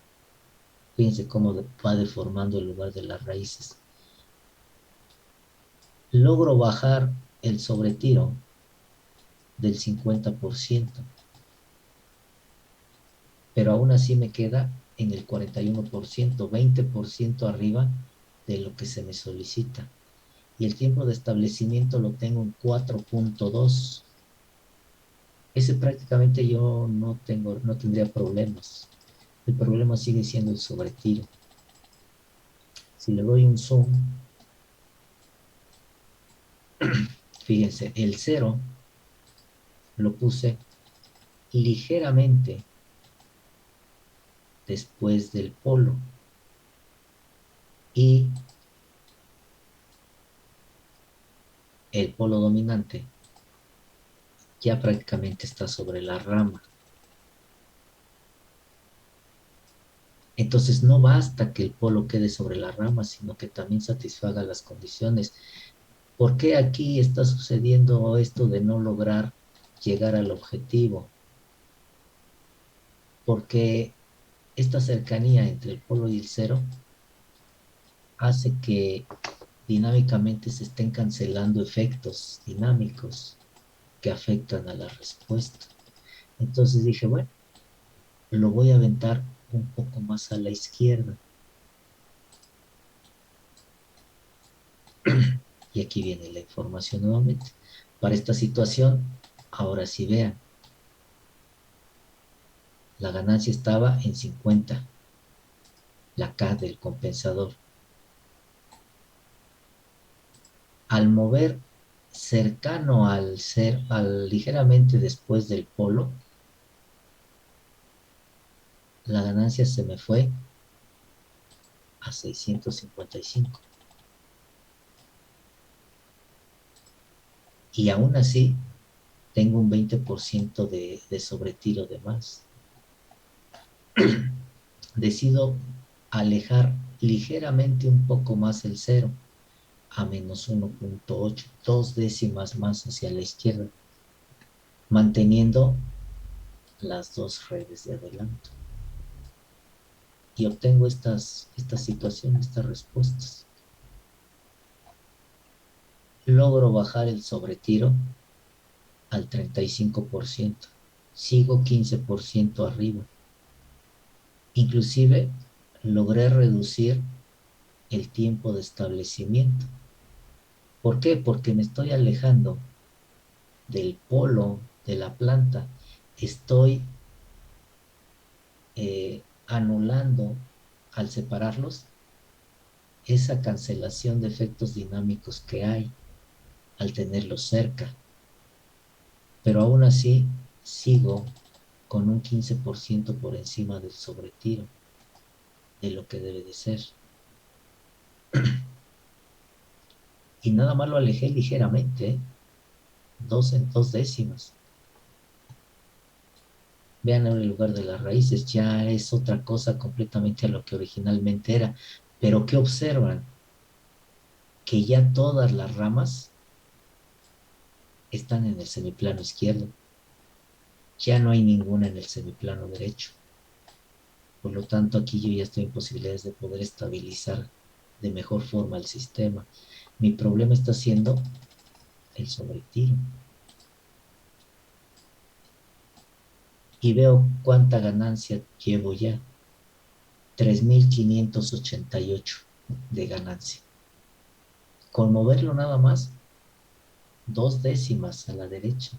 Fíjense cómo va deformando el lugar de las raíces. Logro bajar el sobretiro del 50%, pero aún así me queda en el 41%, 20% arriba de lo que se me solicita. Y el tiempo de establecimiento lo tengo en 4.2. Ese prácticamente yo no tendría problemas. El problema sigue siendo el sobretiro. Si le doy un zoom, fíjense, el cero lo puse ligeramente después del polo y el polo dominante ya prácticamente está sobre la rama. Entonces no basta que el polo quede sobre la rama, sino que también satisfaga las condiciones. ¿Por qué aquí está sucediendo esto de no lograr llegar al objetivo? Porque esta cercanía entre el polo y el cero hace que dinámicamente se estén cancelando efectos dinámicos que afectan a la respuesta. Entonces dije, bueno, lo voy a aventar un poco más a la izquierda. Y aquí viene la información nuevamente. Para esta situación, ahora sí vean, la ganancia estaba en 50, la K del compensador. Al mover cercano al ligeramente después del polo, la ganancia se me fue a 655. Y aún así, tengo un 20% de sobretiro de más. Decido alejar ligeramente un poco más el cero a menos 1.8, 2 décimas más hacia la izquierda, manteniendo las dos redes de adelanto. Y obtengo esta situación, estas respuestas. Logro bajar el sobretiro al 35%. Sigo 15% arriba. Inclusive logré reducir el tiempo de establecimiento. ¿Por qué? Porque me estoy alejando del polo de la planta. Estoy anulando, al separarlos, esa cancelación de efectos dinámicos que hay al tenerlos cerca. Pero aún así sigo con un 15% por encima del sobretiro de lo que debe de ser. Y nada más lo alejé ligeramente, ¿eh? 2 décimas. Vean ahora el lugar de las raíces, ya es otra cosa completamente a lo que originalmente era. Pero ¿qué observan? Que ya todas las ramas están en el semiplano izquierdo. Ya no hay ninguna en el semiplano derecho. Por lo tanto, aquí yo ya estoy en posibilidades de poder estabilizar de mejor forma el sistema. Mi problema está siendo el sobretiro. Y veo cuánta ganancia llevo ya. 3.588 de ganancia. Con moverlo nada más 2 décimas a la derecha.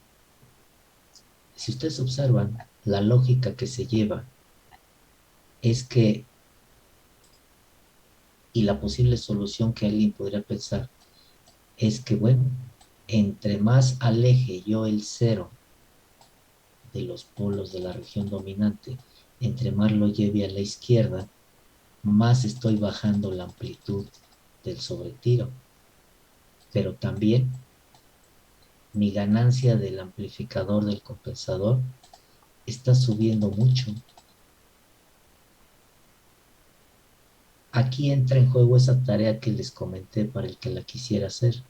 Si ustedes observan, la lógica que se lleva es que Y la posible solución que alguien podría pensar es que, bueno, entre más aleje yo el cero de los polos de la región dominante, entre más lo lleve a la izquierda, más estoy bajando la amplitud del sobretiro. Pero también mi ganancia del amplificador del compensador está subiendo mucho. Aquí entra en juego esa tarea que les comenté para el que la quisiera hacer.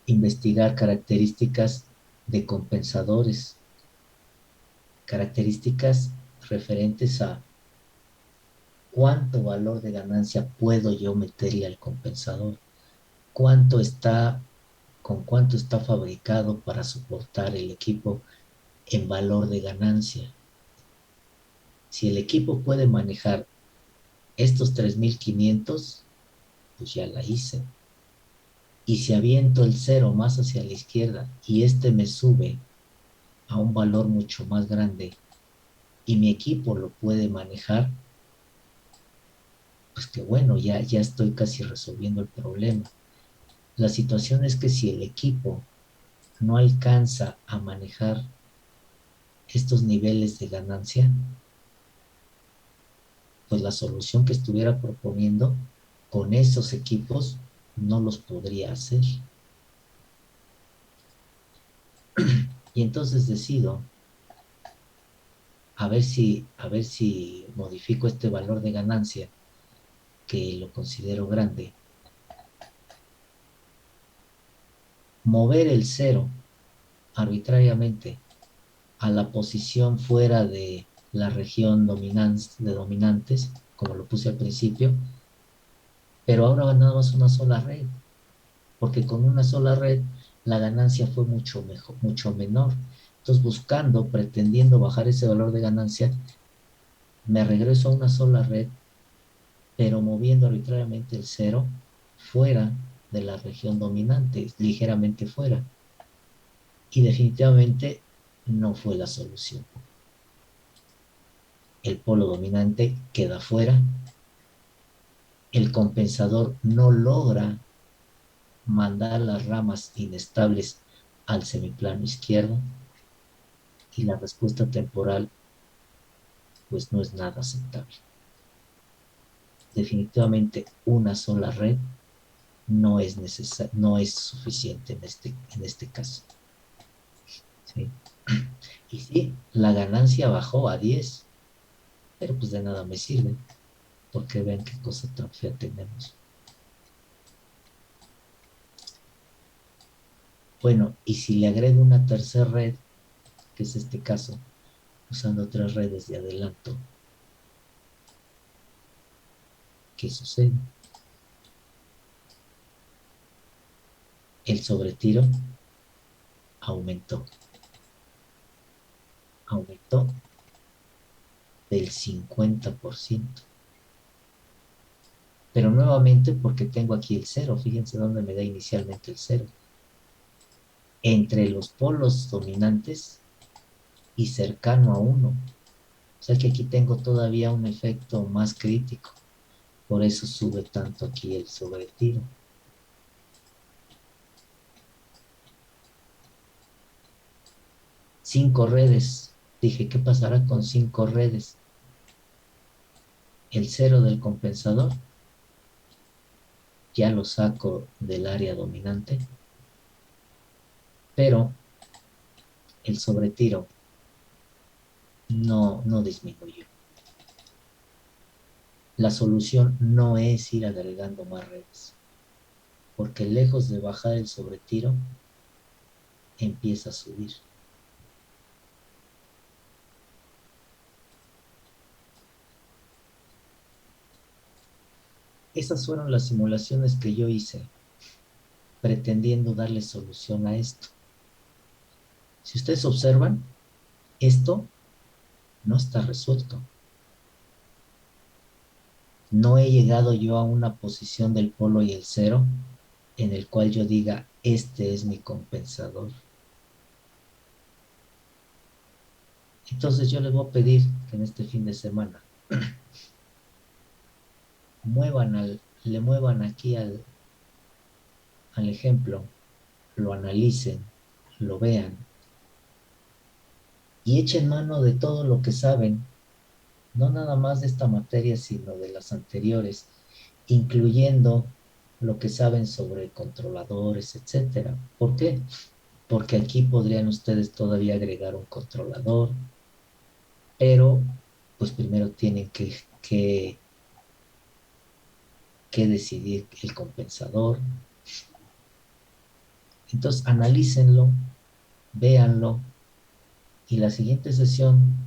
Investigar características de compensadores, características referentes a cuánto valor de ganancia puedo yo meterle al compensador, cuánto está, con cuánto está fabricado para soportar el equipo en valor de ganancia. Si el equipo puede manejar estos 3500, pues ya la hice. Y si aviento el cero más hacia la izquierda y este me sube a un valor mucho más grande y mi equipo lo puede manejar, pues que bueno, ya estoy casi resolviendo el problema. La situación es que si el equipo no alcanza a manejar estos niveles de ganancia, pues la solución que estuviera proponiendo con esos equipos no los podría hacer. Y entonces decido a ver si modifico este valor de ganancia, que lo considero grande, mover el cero arbitrariamente a la posición fuera de la región de dominantes, como lo puse al principio, pero ahora nada más una sola red, porque con una sola red la ganancia fue mucho mejor, mucho menor. Entonces, pretendiendo bajar ese valor de ganancia, me regreso a una sola red, pero moviendo arbitrariamente el cero fuera de la región dominante, ligeramente fuera. Y definitivamente no fue la solución. El polo dominante queda fuera, el compensador no logra mandar las ramas inestables al semiplano izquierdo y la respuesta temporal pues no es nada aceptable. Definitivamente una sola red no es suficiente en este caso. ¿Sí? Y sí, la ganancia bajó a 10, pero pues de nada me sirve, porque vean qué cosa tan fea tenemos. Bueno, y si le agrego una tercera red, que es este caso, usando 3 redes de adelanto, ¿qué sucede? El sobretiro aumentó del 50%. Pero nuevamente porque tengo aquí el cero, fíjense dónde me da inicialmente el cero. Entre los polos dominantes y cercano a 1. O sea que aquí tengo todavía un efecto más crítico. Por eso sube tanto aquí el sobretiro. Cinco redes. Dije, ¿qué pasará con 5 redes? El cero del compensador ya lo saco del área dominante, pero el sobretiro no disminuyó. La solución no es ir agregando más redes, porque lejos de bajar el sobretiro, empieza a subir. Esas fueron las simulaciones que yo hice, pretendiendo darle solución a esto. Si ustedes observan, esto no está resuelto. No he llegado yo a una posición del polo y el cero en el cual yo diga, este es mi compensador. Entonces yo les voy a pedir que en este fin de semana le muevan aquí al ejemplo, lo analicen, lo vean y echen mano de todo lo que saben, no nada más de esta materia, sino de las anteriores, incluyendo lo que saben sobre controladores, etcétera. ¿Por qué? Porque aquí podrían ustedes todavía agregar un controlador, pero pues primero tienen que decidir el compensador. Entonces, analícenlo, véanlo, y la siguiente sesión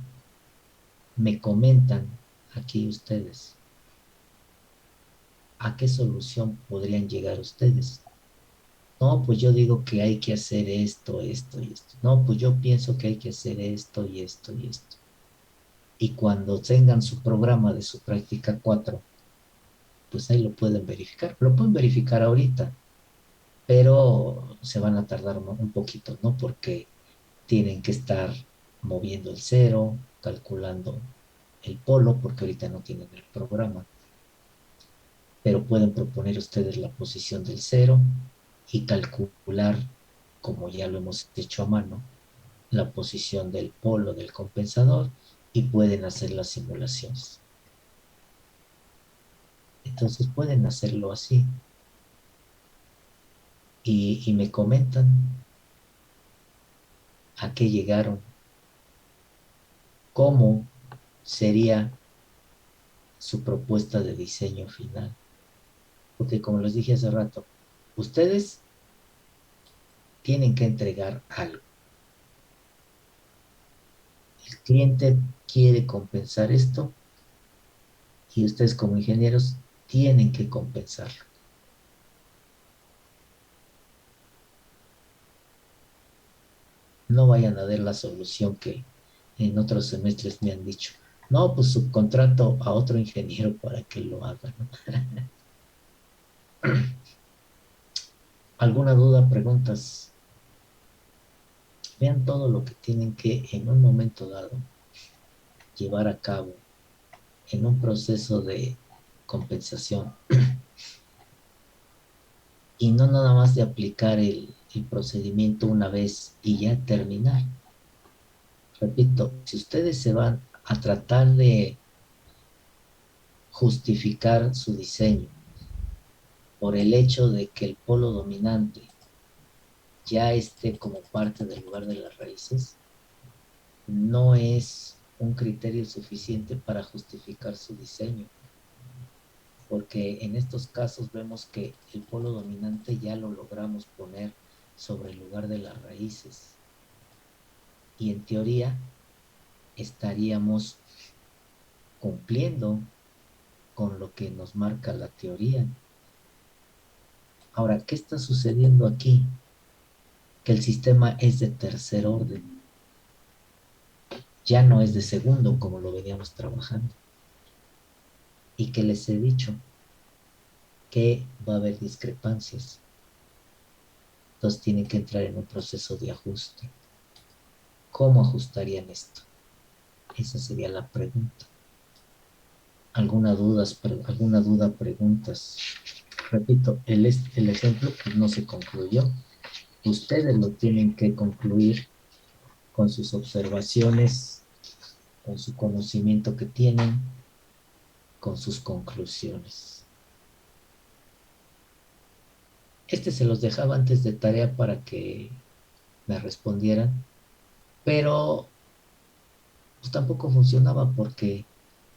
me comentan aquí ustedes a qué solución podrían llegar ustedes. No, pues yo digo que hay que hacer esto, esto y esto. No, pues yo pienso que hay que hacer esto y esto y esto. Y cuando tengan su programa de su práctica 4, pues ahí lo pueden verificar. Lo pueden verificar ahorita, pero se van a tardar un poquito, ¿no? Porque tienen que estar moviendo el cero, calculando el polo, porque ahorita no tienen el programa, pero pueden proponer ustedes la posición del cero y calcular, como ya lo hemos hecho a mano, la posición del polo del compensador y pueden hacer las simulaciones. Entonces pueden hacerlo así y me comentan a qué llegaron, cómo sería su propuesta de diseño final. Porque como les dije hace rato, ustedes tienen que entregar algo. El cliente quiere compensar esto y ustedes como ingenieros tienen que compensarlo. No vayan a ver la solución que en otros semestres me han dicho. No, pues subcontrato a otro ingeniero para que lo haga, ¿no? ¿Alguna duda, preguntas? Vean todo lo que tienen que en un momento dado llevar a cabo en un proceso de compensación y no nada más de aplicar el procedimiento una vez y ya terminar. Repito, si ustedes se van a tratar de justificar su diseño por el hecho de que el polo dominante ya esté como parte del lugar de las raíces, no es un criterio suficiente para justificar su diseño, porque en estos casos vemos que el polo dominante ya lo logramos poner sobre el lugar de las raíces y en teoría estaríamos cumpliendo con lo que nos marca la teoría. Ahora, ¿qué está sucediendo aquí? Que el sistema es de tercer orden, ya no es de segundo como lo veníamos trabajando. Y que les he dicho que va a haber discrepancias. Entonces tienen que entrar en un proceso de ajuste. ¿Cómo ajustarían esto? Esa sería la pregunta. ¿Alguna duda, preguntas? Repito, el ejemplo pues, no se concluyó. Ustedes lo tienen que concluir con sus observaciones, con su conocimiento que tienen, con sus conclusiones. Se los dejaba antes de tarea para que me respondieran, pero pues tampoco funcionaba porque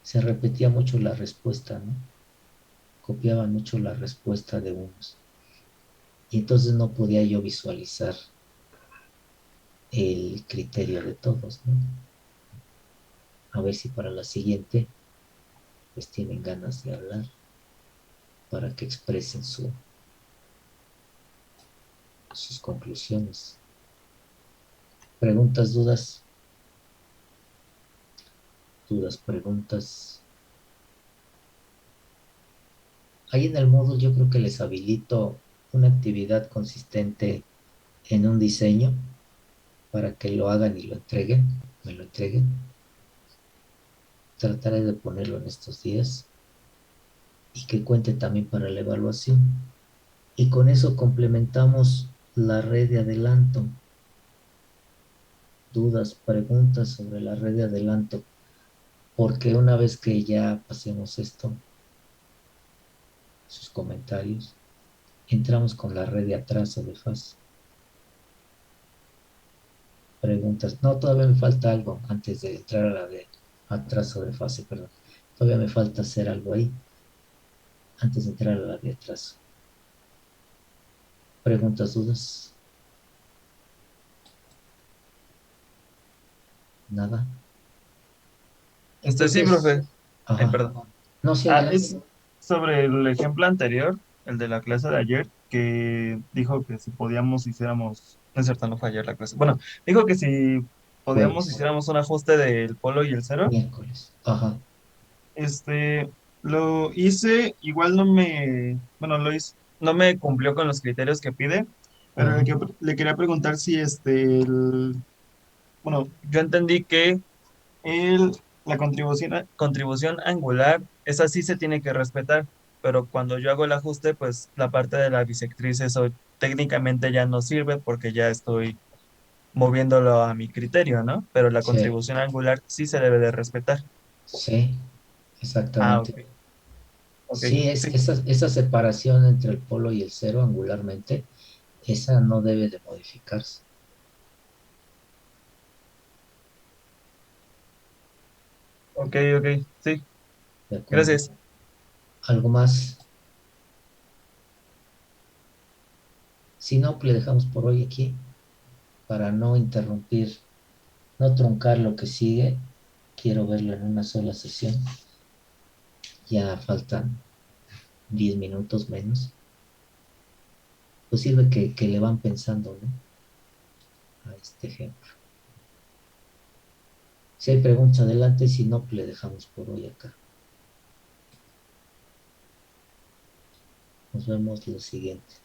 se repetía mucho la respuesta, ¿no? Copiaban mucho la respuesta de unos. Y entonces no podía yo visualizar el criterio de todos, ¿no? A ver si para la siguiente pues tienen ganas de hablar para que expresen sus conclusiones. ¿Preguntas, dudas? Dudas, preguntas. Ahí en el módulo yo creo que les habilito una actividad consistente en un diseño para que lo hagan y lo entreguen, me lo entreguen. Trataré de ponerlo en estos días. y que cuente también para la evaluación. Y con eso complementamos la red de adelanto. Dudas, preguntas sobre la red de adelanto, porque una vez que ya pasemos esto, sus comentarios, entramos con la red de atraso de fase. Preguntas. No, todavía me falta algo antes de entrar a la de atraso de fase, perdón. Todavía me falta hacer algo ahí antes de entrar a la de atraso. Preguntas, dudas. Nada. Sí, Entonces, profe. Ay, ajá. perdón. No, sí, adelante. Es sobre el ejemplo anterior, el de la clase de ayer, que dijo que si podíamos hiciéramos, no es cierto, no fue ayer la clase. Bueno, dijo que si podíamos Jueves, hiciéramos un ajuste del polo y el cero. miércoles. Ajá. Este, lo hice, igual no me, bueno, lo hice, no me cumplió con los criterios que pide, pero Ajá. le quería preguntar si bueno, yo entendí que el, la contribución angular, esa sí se tiene que respetar, pero cuando yo hago el ajuste, pues la parte de la bisectriz, eso técnicamente ya no sirve porque ya estoy moviéndolo a mi criterio, ¿no? Pero la Sí, contribución angular sí se debe de respetar. sí, Ah, exactamente. ok, ok, Sí, sí, esa separación entre el polo y el cero angularmente, esa no debe de modificarse. ok, ok, sí, ¿De acuerdo? gracias. ¿Algo más? Si no, pues le dejamos por hoy aquí para no interrumpir, no truncar lo que sigue. Quiero verlo en una sola sesión. Ya faltan 10 minutos menos. Pues sirve que le van pensando, ¿no? A este ejemplo. Si hay preguntas, adelante. Si no, pues le dejamos por hoy acá. Nos vemos lo siguiente.